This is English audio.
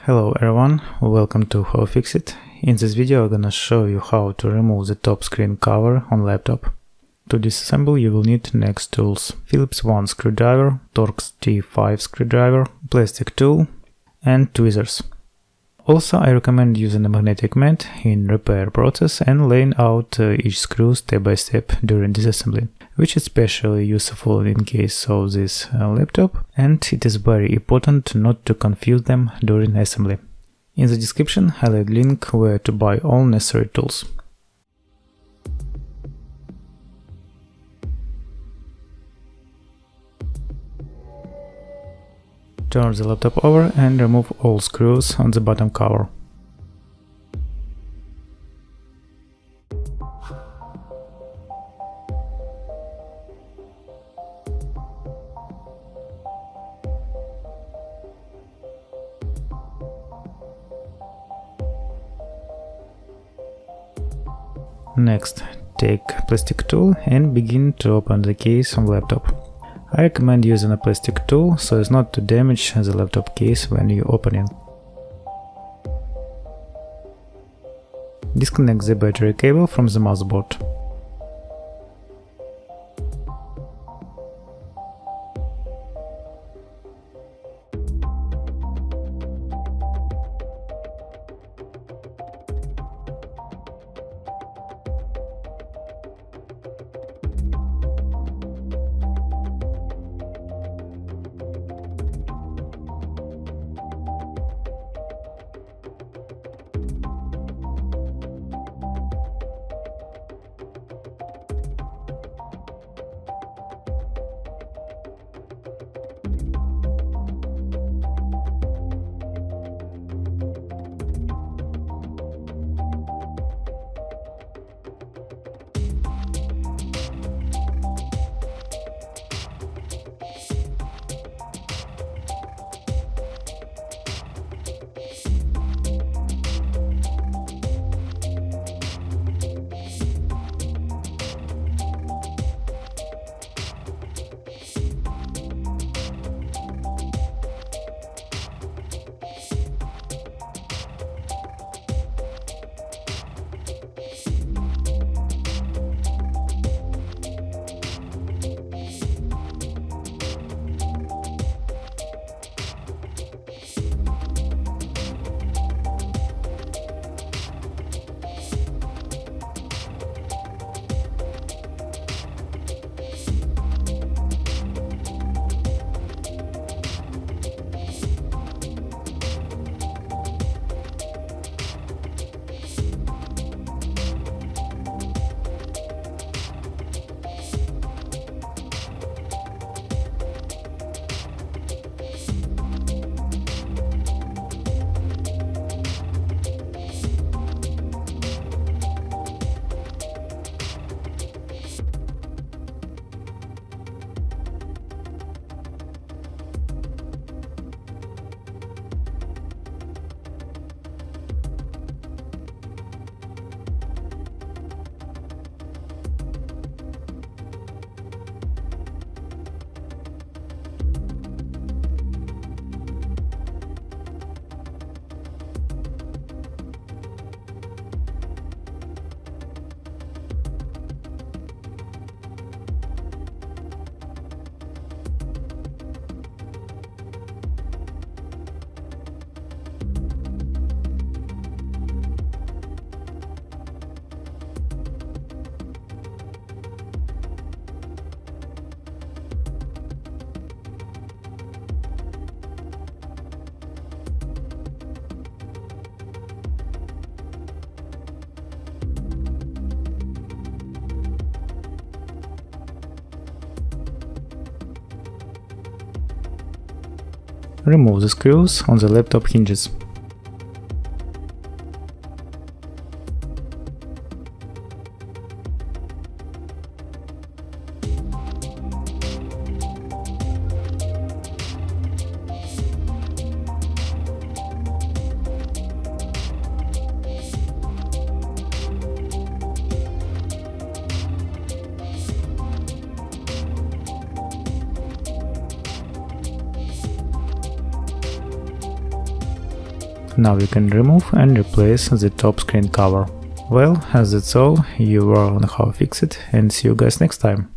Hello everyone, welcome to How-FixIT. In this video I'm gonna show you how to remove the top screen cover on laptop. To disassemble you will need next tools: Phillips 1 screwdriver, Torx T5 screwdriver, plastic tool and tweezers. Also I recommend using a magnetic mat in repair process and laying out each screw step by step during disassembly, which is especially useful in case of this laptop, and it is very important not to confuse them during assembly. In the description I'll add link where to buy all necessary tools. Turn the laptop over and remove all screws on the bottom cover. Next, take plastic tool and begin to open the case on the laptop. I recommend using a plastic tool so as not to damage the laptop case when you open it. Disconnect the battery cable from the motherboard. Remove the screws on the laptop hinges. now you can remove and replace the top screen cover. Well, that's all. You were on How-FixIT, and see you guys next time.